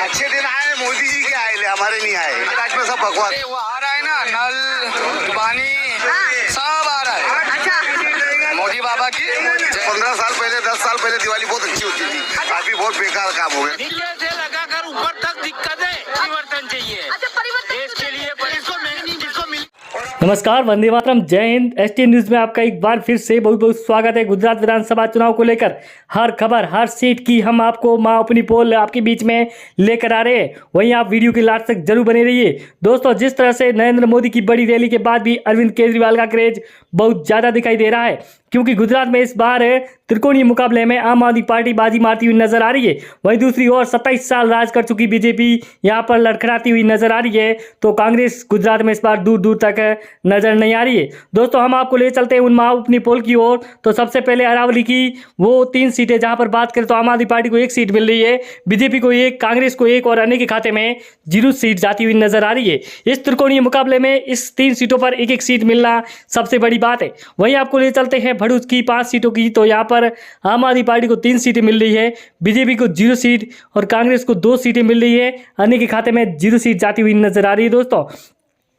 अच्छे दिन आए, मोदी जी के आए, हमारे नहीं आए। राज्य में सब बकवास। वो आ रहा है ना, नल पानी सब आ रहा है। अच्छा, मोदी बाबा की 15 साल पहले 10 साल पहले दिवाली बहुत अच्छी होती थी, अभी बहुत बेकार काम हो गया। नीचे से लगाकर ऊपर तक दिक्कत है, परिवर्तन चाहिए देश के लिए, पर इसको जिसको मिल। नमस्कार, वंदे मातरम, जय हिंद। एसटी न्यूज में आपका एक बार फिर से बहुत बहुत स्वागत है। गुजरात विधानसभा चुनाव को लेकर हर खबर, हर सीट की हम आपको अपनी पोल आपके बीच में लेकर आ रहे हैं। वहीं आप वीडियो के लास्ट तक जरूर बने रहिए। दोस्तों, जिस तरह से नरेंद्र मोदी की बड़ी रैली के बाद भी अरविंद केजरीवाल का क्रेज बहुत ज्यादा दिखाई दे रहा है, क्योंकि गुजरात में इस बार त्रिकोणीय मुकाबले में आम आदमी पार्टी बाजी मारती हुई नजर आ रही है। वहीं दूसरी ओर 27 साल राज कर चुकी बीजेपी यहां पर लड़खड़ाती हुई नजर आ रही है, तो कांग्रेस गुजरात में इस बार दूर दूर तक नजर नहीं आ रही है। दोस्तों, हम आपको ले चलते हैं उन अपनी पोल की ओर। तो सबसे पहले अरावली की वो 3 सीटें, जहां पर बात करें तो आम आदमी पार्टी को 1 सीट मिल रही है, बीजेपी को 1, कांग्रेस को 1 और अन्य के खाते में 0 सीट जाती हुई नजर आ रही है। इस त्रिकोणीय मुकाबले में इस 3 सीटों पर 1-1 सीट मिलना सबसे बड़ी बात है। वहीं आपको ले चलते हैं भरूच की 5 सीटों की। तो यहाँ पर आम आदमी पार्टी को 3 सीटें मिल रही है, बीजेपी को 0 सीट और कांग्रेस को 2 सीटें मिल रही है, अन्य के खाते में 0 सीट जाती हुई नजर आ रही है। दोस्तों,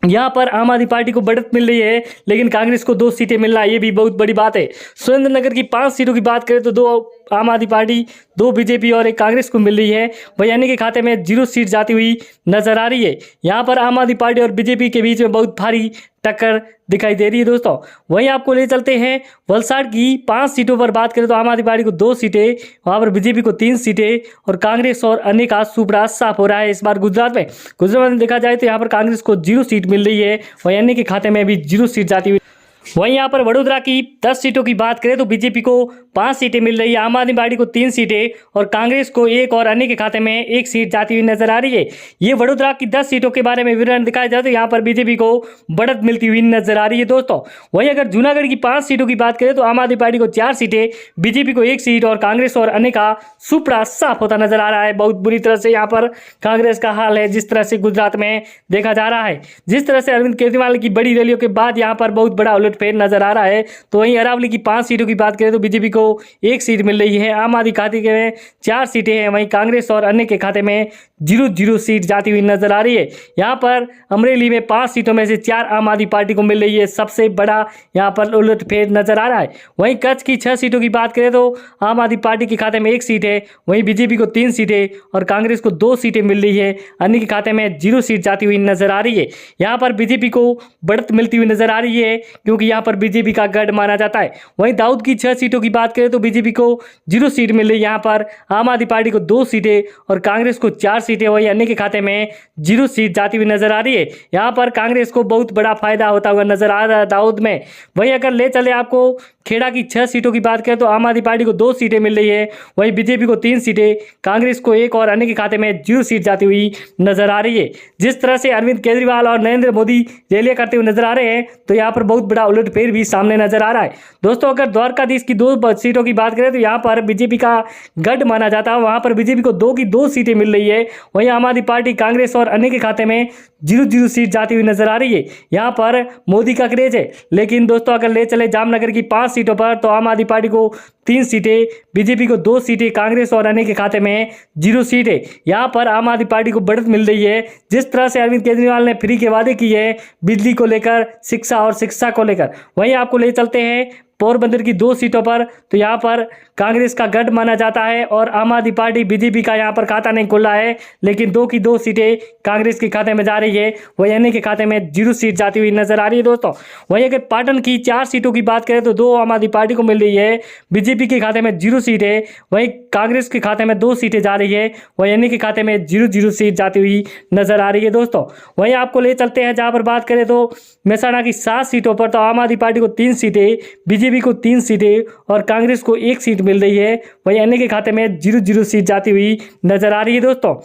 यहाँ पर आम आदमी पार्टी को बढ़त मिल रही है, लेकिन कांग्रेस को 2 सीटें मिलना ये भी बहुत बड़ी बात है। सुरेंद्रनगर की 5 सीटों की बात करें तो 2 आम आदमी पार्टी, 2 बीजेपी और 1 कांग्रेस को मिल रही है। वहीं अन्य के खाते में 0 सीट जाती हुई नजर आ रही है। यहाँ पर आम आदमी पार्टी और बीजेपी के बीच में बहुत भारी टक्कर दिखाई दे रही है। दोस्तों, वहीं आपको ले चलते हैं वलसाड़ की 5 सीटों पर बात करें तो आम आदमी पार्टी को 2 सीटें, वहां पर बीजेपी को 3 सीटें और कांग्रेस और अन्य का सुपड़ा साफ हो रहा है। इस बार गुजरात में देखा जाए तो यहाँ पर कांग्रेस को 0 सीट मिल रही है, वहीं अन्य के खाते में भी 0 सीट जाती हुई। वहीं यहाँ पर वडोदरा की 10 सीटों की बात करें तो बीजेपी को 5 सीटें मिल रही है, आम आदमी पार्टी को 3 सीटें और कांग्रेस को 1 और अन्य के खाते में 1 सीट जाती हुई नजर आ रही है। ये वडोदरा की 10 सीटों के बारे में विवरण दिखाया जाए तो यहाँ पर बीजेपी को बढ़त मिलती हुई नजर आ रही है। दोस्तों, वहीं अगर जूनागढ़ की 5 सीटों की बात करें तो आम आदमी पार्टी को 4 सीटें, बीजेपी को 1 सीट और कांग्रेस और अन्य का सुपड़ा साफ होता नजर आ रहा है। बहुत बुरी तरह से यहाँ पर कांग्रेस का हाल है, जिस तरह से गुजरात में देखा जा रहा है। जिस तरह से अरविंद केजरीवाल की बड़ी रैलियों के बाद यहाँ पर बहुत बड़ा उलटफेर नजर आ रहा है। तो वहीं अरावली की 5 सीटों की बात करें तो बीजेपी को 1 सीट मिल रही है, आम आदमी खाते में 4 सीटें हैं, वहीं कांग्रेस और अन्य के खाते में 0-0 सीट जाती हुई नजर आ रही है। यहाँ पर अमरेली में 5 सीटों में से 4 आम आदमी पार्टी को मिल रही है, सबसे बड़ा यहाँ पर उलटफेर नजर आ रहा है। वहीं कच्छ की 6 सीटों की बात करें तो आम आदमी पार्टी के खाते में 1 सीट है, वहीं बीजेपी को 3 सीटें और कांग्रेस को 2 सीटें मिल रही है, अन्य के खाते में 0 सीट जाती हुई नजर आ रही है। यहाँ पर बीजेपी को बढ़त मिलती हुई नजर आ रही है, क्योंकि यहाँ पर बीजेपी का गढ़ माना जाता है। वहीं दाऊद की 6 सीटों की बात करें तो बीजेपी को 0 सीट मिल रही है, यहाँ पर आम आदमी पार्टी को 2 सीटें और कांग्रेस को 4 सीटें, वहीं अन्य के खाते में 0 सीट जाती हुई नजर आ रही है। यहाँ पर कांग्रेस को बहुत बड़ा फायदा होता हुआ नजर आ रहा है दाऊद में। वहीं अगर ले चले आपको खेड़ा की 6 सीटों की बात करें तो आम आदमी पार्टी को 2 सीटें मिल रही है, वहीं बीजेपी को 3 सीटें, कांग्रेस को 1 और अन्य के खाते में 0 सीट जाती हुई नजर आ रही है। जिस तरह से अरविंद केजरीवाल और नरेंद्र मोदी रैलियां करते हुए नजर आ रहे हैं, तो यहाँ पर बहुत बड़ा उलटफेर भी सामने नजर आ रहा है। दोस्तों, अगर द्वारकाधीश की 2 सीटों की बात करें तो यहाँ पर बीजेपी का गढ़ माना जाता है, वहां पर बीजेपी को 2 की 2 सीटें मिल रही है, वहीं आम आदमी पार्टी, कांग्रेस और अन्य के खाते में 0-0 सीट जाती हुई नजर आ रही है। यहाँ पर मोदी का क्रेज है। लेकिन दोस्तों, अगर ले चले जामनगर की 5 सीटों पर तो आम आदमी पार्टी को 3 सीटें, बीजेपी को 2 सीटें, कांग्रेस और अन्य के खाते में 0 सीट है। यहाँ पर आम आदमी पार्टी को बढ़त मिल रही है। जिस तरह से अरविंद केजरीवाल ने फ्री के वादे किए हैं बिजली को लेकर, शिक्षा और शिक्षा को लेकर, वहीं आपको ले चलते हैं पोरबंदर की 2 सीटों पर। तो यहाँ पर कांग्रेस का गढ़ माना जाता है और आम आदमी पार्टी, बीजेपी का यहाँ पर खाता नहीं खुला है, लेकिन 2 की 2 सीटें कांग्रेस के खाते में जा रही है, वहीं अन्य के खाते में 0 सीट जाती हुई नजर आ रही है। दोस्तों, वहीं अगर पाटन की 4 सीटों की बात करें तो 2 आम आदमी पार्टी को मिल रही है, बीजेपी के खाते में 0 सीट है, वहीं कांग्रेस के खाते में 2 सीटें जा रही है, वहीं अन्य के खाते में 0-0 सीट जाती हुई नजर आ रही है। दोस्तों, वहीं आपको ले चलते हैं जहाँ पर बात करें तो मेहसाणा की 7 सीटों पर तो आम आदमी पार्टी को 3 सीटें, बीजेपी को 3 सीटें और कांग्रेस को 1 सीट मिल रही है, वहीं अन्य के खाते में 0-0 सीट जाती हुई नजर आ रही है। दोस्तों,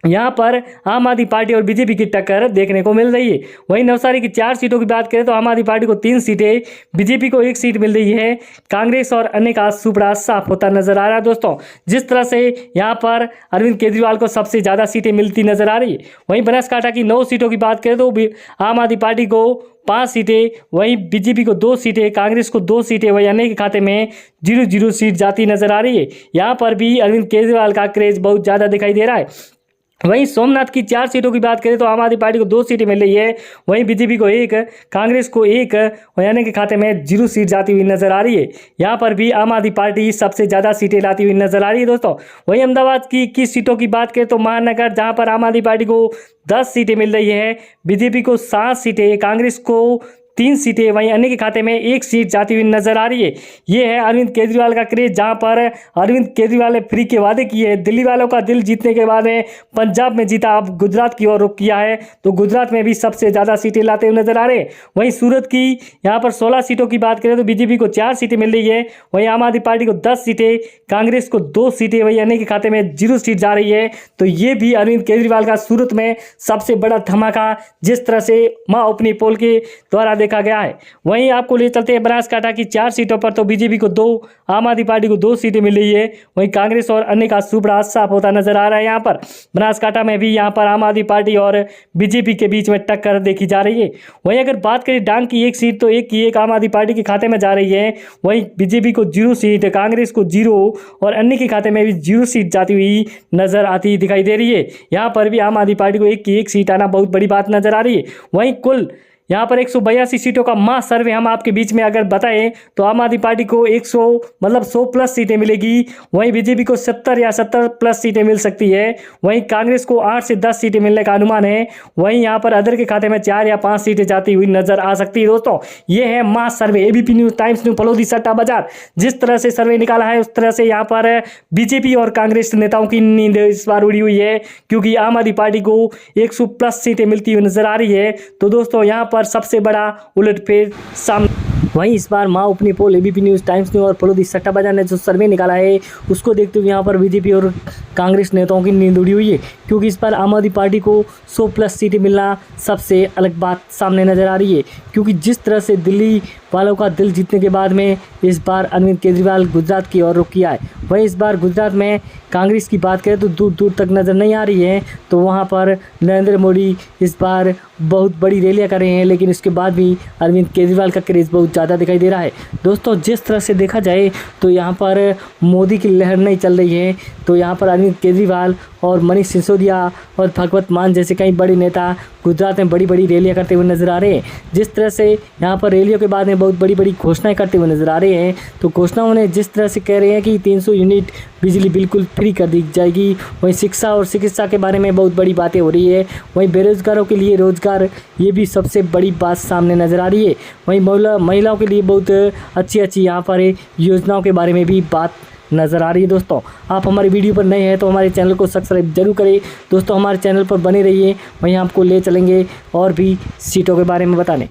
यहाँ पर आम आदमी पार्टी और बीजेपी की टक्कर देखने को मिल रही है। वहीं नवसारी की 4 सीटों की बात करें तो आम आदमी पार्टी को 3 सीटें, बीजेपी को 1 सीट मिल रही है, कांग्रेस और अन्य का सुपड़ा साफ होता नजर आ रहा है। दोस्तों, जिस तरह से यहाँ पर अरविंद केजरीवाल को सबसे ज़्यादा सीटें मिलती नजर आ रही है। वहीं बनासकांठा की 9 सीटों की बात करें तो आम आदमी पार्टी को 5 सीटें, वहीं बीजेपी को 2 सीटें, कांग्रेस को 2 सीटें, वहीं अन्य के खाते में 0-0 सीट जाती नजर आ रही है। यहाँ पर भी अरविंद केजरीवाल का क्रेज बहुत ज़्यादा दिखाई दे रहा है। वहीं सोमनाथ की 4 सीटों की बात करें तो आम आदमी पार्टी को 2 सीटें मिल रही है, वहीं बीजेपी को 1, कांग्रेस को 1, हरियाणा के खाते में 0 सीट जाती हुई नजर आ रही है। यहाँ पर भी आम आदमी पार्टी सबसे ज़्यादा सीटें लाती हुई नजर आ रही है दोस्तों। वहीं अहमदाबाद की 21 सीटों की बात करें तो महानगर, जहाँ पर आम आदमी पार्टी को 10 सीटें मिल रही है, बीजेपी को 7 सीटें, कांग्रेस को 3 सीटें, वहीं अन्य के खाते में 1 सीट जाती हुई नजर आ रही है। ये है अरविंद केजरीवाल का क्रेज, जहां पर अरविंद केजरीवाल ने फ्री के वादे किए हैं। दिल्ली वालों का दिल जीतने के बाद में पंजाब में जीता, अब गुजरात की ओर रुख किया है, तो गुजरात में भी सबसे ज़्यादा सीटें लाते हुए नजर आ रहे हैं। वहीं सूरत की यहाँ पर 16 सीटों की बात करें तो बीजेपी को 4 सीटें मिल रही है, वहीं आम आदमी पार्टी को 10 सीटें, कांग्रेस को 2 सीटें, वहीं अन्य के खाते में 0 सीट जा रही है। तो ये भी अरविंद केजरीवाल का सूरत में सबसे बड़ा धमाका जिस तरह से माँ अपनी पोल के द्वारा देखा गया है। वहीं आपको ले चलते हैं बनासकांठा की 4 सीटों पर, तो बीजेपी को 2, आम आदमी पार्टी को 2 सीटें मिल रही है, वहीं कांग्रेस और अन्य का सुपड़ा साफ होता नजर आ रहा है। यहाँ पर बनासकांठा में भी यहाँ पर आम आदमी पार्टी और बीजेपी के बीच में टक्कर देखी जा रही है। वहीं अगर बात करें डांग की 1 सीट, तो 1 की 1 आम आदमी पार्टी के खाते में जा रही है, वहीं बीजेपी को 0 सीट, कांग्रेस को 0 और अन्य के खाते में भी 0 सीट जाती हुई नजर आती दिखाई दे रही है। यहाँ पर भी आम आदमी पार्टी को 1 की 1 सीट आना बहुत बड़ी बात नजर आ रही है। वहीं कुल यहाँ पर 182 सीटों का मास सर्वे हम आपके बीच में अगर बताएं तो आम आदमी पार्टी को 100 प्लस सीटें मिलेगी, वहीं बीजेपी को 70 या 70 प्लस सीटें मिल सकती है, वहीं कांग्रेस को 8 से 10 सीटें मिलने का अनुमान है, वहीं यहाँ पर अदर के खाते में 4 या 5 सीटें जाती हुई नजर आ सकती है। दोस्तों ये है mass survey, ABP news, Times news, Phalodi सट्टा बाजार। जिस तरह से सर्वे निकाला है उस तरह से यहाँ पर बीजेपी और कांग्रेस नेताओं की नींद इस बार उड़ी हुई है, क्योंकि आम आदमी पार्टी को 100 प्लस सीटें मिलती हुई नजर आ रही है। तो दोस्तों यहाँ पर सबसे बड़ा उलटफेर सामने। वहीं इस बार माँ अपनी पोल, एबीपी न्यूज़, टाइम्स न्यूज़ और फलोदी सट्टा बाजार ने जो सर्वे निकाला है उसको देखते हुए यहाँ पर बीजेपी और कांग्रेस नेताओं की नींद उड़ी हुई है, क्योंकि इस बार आम आदमी पार्टी को 100 प्लस सीटें मिलना सबसे अलग बात सामने नजर आ रही है। क्योंकि जिस तरह से दिल्ली वालों का दिल जीतने के बाद में इस बार अरविंद केजरीवाल गुजरात की ओर रुख किया है, वहीं इस बार गुजरात में कांग्रेस की बात करें तो दूर दूर तक नज़र नहीं आ रही है। तो वहाँ पर नरेंद्र मोदी इस बार बहुत बड़ी रैलियाँ कर रहे हैं, लेकिन इसके बाद भी अरविंद केजरीवाल का क्रेज़ बहुत ज़्यादा दिखाई दे रहा है। दोस्तों जिस तरह से देखा जाए तो यहाँ पर मोदी की लहर नहीं चल रही है, तो यहाँ पर अरविंद केजरीवाल और मनीष सिसोदिया और भगवत मान जैसे कई बड़े नेता गुजरात में बड़ी बड़ी रैलियां करते हुए नजर आ रहे हैं। जिस तरह से यहाँ पर रैलियों के बाद में बहुत बड़ी बड़ी घोषणाएं करते हुए नजर आ रहे हैं, तो घोषणाओं ने जिस तरह से कह रहे हैं कि 300 यूनिट बिजली बिल्कुल फ्री कर दी जाएगी, वहीं शिक्षा और चिकित्सा के बारे में बहुत बड़ी बातें हो रही है, वहीं बेरोजगारों के लिए रोजगार, ये भी सबसे बड़ी बात सामने नजर आ रही है। वहीं महिलाओं के लिए बहुत अच्छी यहाँ पर योजनाओं के बारे में भी बात नज़र आ रही है। दोस्तों आप हमारे वीडियो पर नए हैं तो हमारे चैनल को सब्सक्राइब जरूर करें। दोस्तों हमारे चैनल पर बने रहिए, वहीं आपको ले चलेंगे और भी सीटों के बारे में बताने।